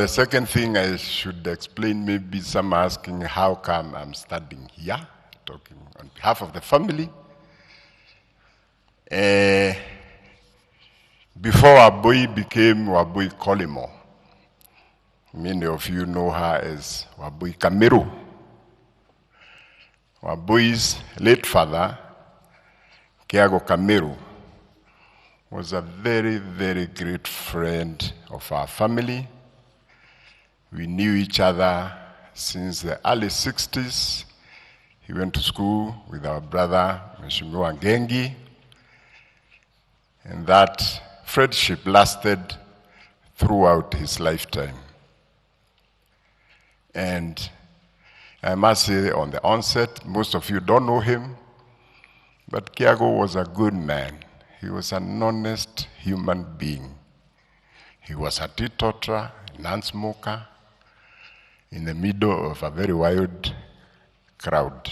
the second thing I should explain, maybe some asking how come I'm standing here, talking on behalf of the family. Before Wambui became Wambui Collymore, many of you know her as Wambui Kamiru. Wambui's late father, Kiago Kamiru, was a very, very great friend of our family. We knew each other since the early 60s. He went to school with our brother, MATIANG'I, and that friendship lasted throughout his lifetime. And I must say on the onset, most of you don't know him, but Kiago was a good man. He was an honest human being. He was a teetotaler, a non-smoker, in the middle of a very wild crowd.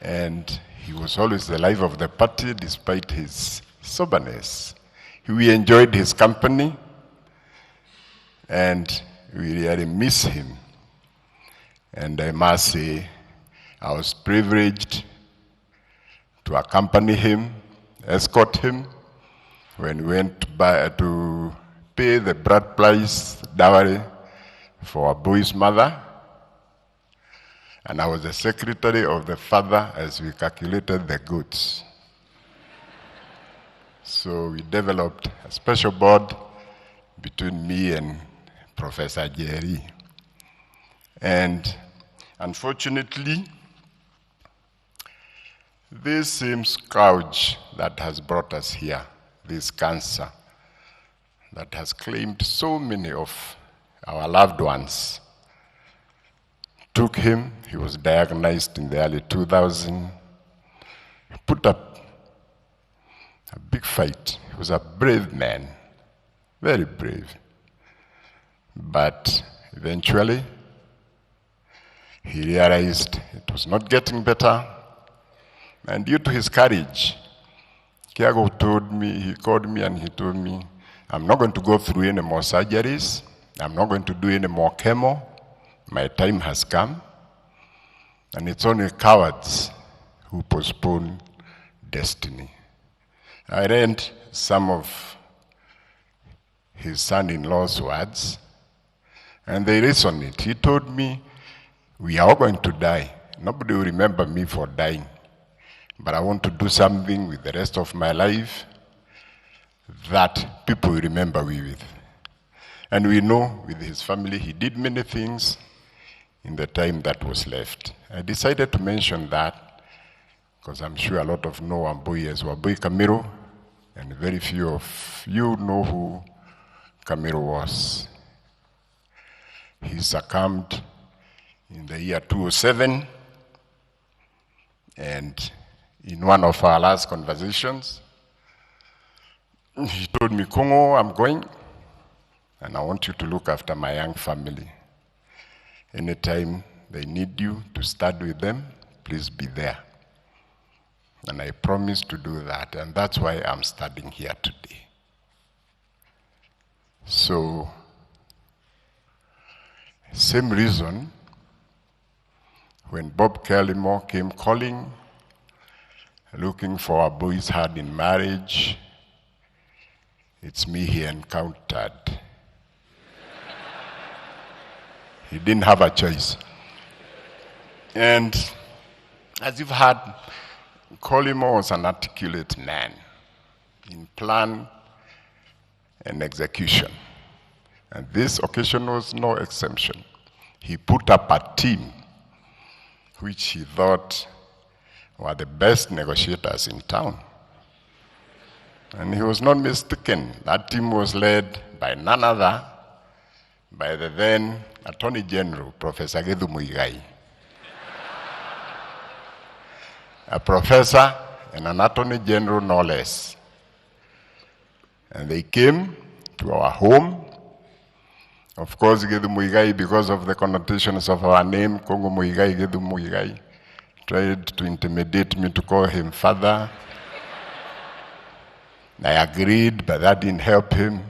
And he was always the life of the party despite his soberness. We enjoyed his company, and we really miss him. And I must say, I was privileged to accompany him, escort him, when we went to pay the bride price dowry for Wambui's mother. And I was the secretary of the father as we calculated the goods. So we developed a special bond between me and Professor Jerry. And unfortunately, this same scourge that has brought us here, this cancer that has claimed so many of our loved ones, took him. He was diagnosed in the early 2000s. He put up a big fight. He was a brave man, very brave. But eventually, he realized it was not getting better. And due to his courage, Kiago he called me and he told me, I'm not going to go through any more surgeries. I'm not going to do any more chemo. My time has come. And it's only cowards who postpone destiny. I read some of his son-in-law's words, and they resonate. He told me, we are all going to die. Nobody will remember me for dying. But I want to do something with the rest of my life that people will remember me with. And we know with his family, he did many things in the time that was left. I decided to mention that because I'm sure a lot of know Wambui as Wambui Kamiru, and very few of you know who Kamiru was. He succumbed in the year 2007, and in one of our last conversations, he told me, Kongo, I'm going, and I want you to look after my young family. Anytime they need you to study with them, please be there. And I promised to do that, and that's why I'm studying here today. So, same reason, when Bob Collymore came calling, looking for a boy's hand in marriage, it's me he encountered. He didn't have a choice. And as you've heard, Collymore was an articulate man in plan and execution. And this occasion was no exception. He put up a team which he thought were the best negotiators in town. And he was not mistaken. That team was led by none other by the then Attorney General, Professor MATIANG'I. A professor and an Attorney General, no less. And they came to our home. Of course, MATIANG'I, because of the connotations of our name, Kongo MATIANG'I, tried to intimidate me to call him father. I agreed, but that didn't help him.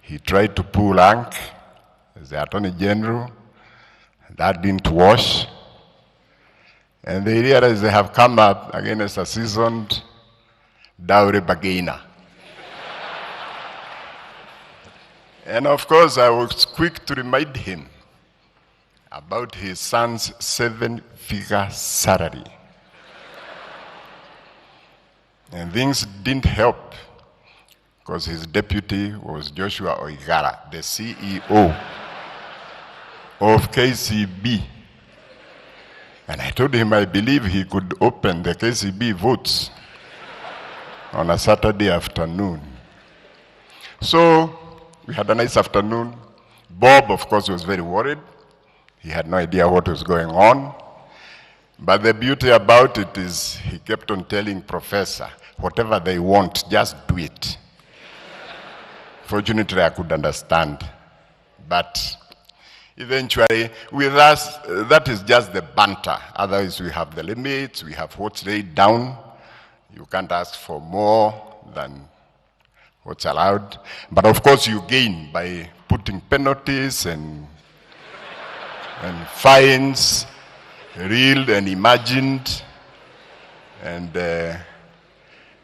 He tried to pull rank as the Attorney General. That didn't wash. And they realized they have come up against a seasoned Dowry bargainer. And of course, I was quick to remind him about his son's 7-figure salary. And things didn't help because his deputy was Joshua Oigara, the CEO of KCB. And I told him I believe he could open the KCB votes on a Saturday afternoon. So we had a nice afternoon. Bob, of course, was very worried. He had no idea what was going on. But the beauty about it is he kept on telling Professor, whatever they want, just do it. Fortunately, I could understand. But eventually, with us, that is just the banter. Otherwise, we have the limits, we have what's laid down. You can't ask for more than what's allowed. But of course, you gain by putting penalties and fines, real and imagined. And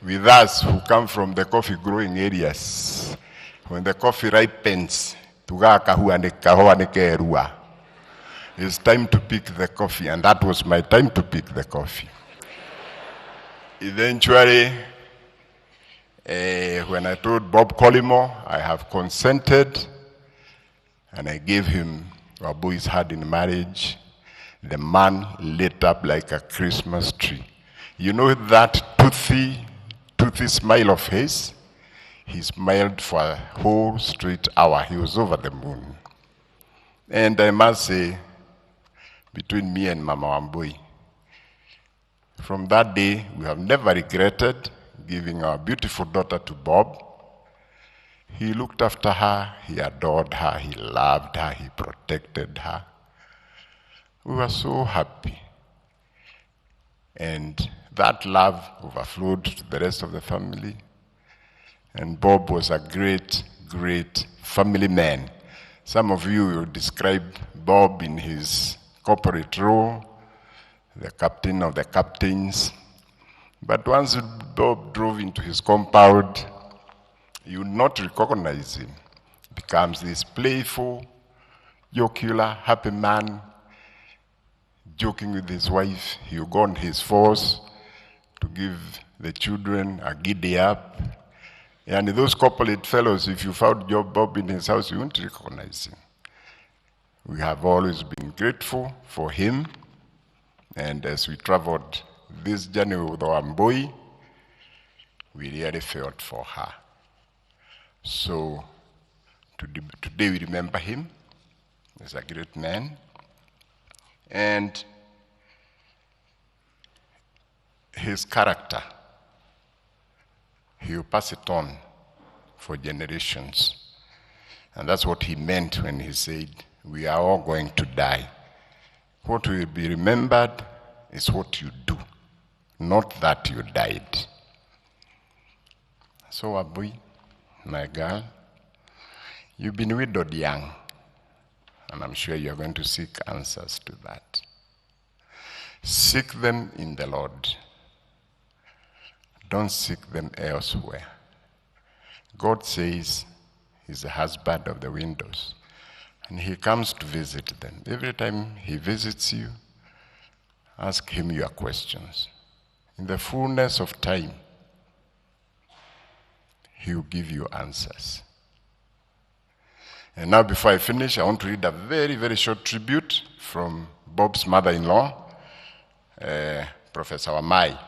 with us who come from the coffee growing areas, when the coffee ripens, it's time to pick the coffee, and that was my time to pick the coffee. Eventually, when I told Bob Collymore, I have consented, and I gave him Wambui's hand in marriage, the man lit up like a Christmas tree. You know that toothy smile of his? He smiled for a whole straight hour. He was over the moon. And I must say, between me and Mama Wambui, from that day, we have never regretted giving our beautiful daughter to Bob. He looked after her, he adored her, he loved her, he protected her. We were so happy. And that love overflowed to the rest of the family. And Bob was a great, great family man. Some of you will describe Bob in his corporate role, the captain of the captains. But once Bob drove into his compound, you would not recognize him. He becomes this playful, jocular, happy man, joking with his wife. He would go on his force to give the children a giddy up. And those corporate fellows, if you found Bob in his house, you wouldn't recognize him. We have always been grateful for him. And as we traveled this journey with Wambui, we really felt for her. So today we remember him as a great man. And his character, he will pass it on for generations. And that's what he meant when he said, we are all going to die. What will be remembered is what you do, not that you died. So Wambui, my girl, you've been widowed young, and I'm sure you're going to seek answers to that. Seek them in the Lord. Don't seek them elsewhere. God says he's the husband of the widows, and he comes to visit them. Every time he visits you, ask him your questions. In the fullness of time, he will give you answers. And now before I finish, I want to read a very, very short tribute from Bob's mother-in-law, Professor Wamai.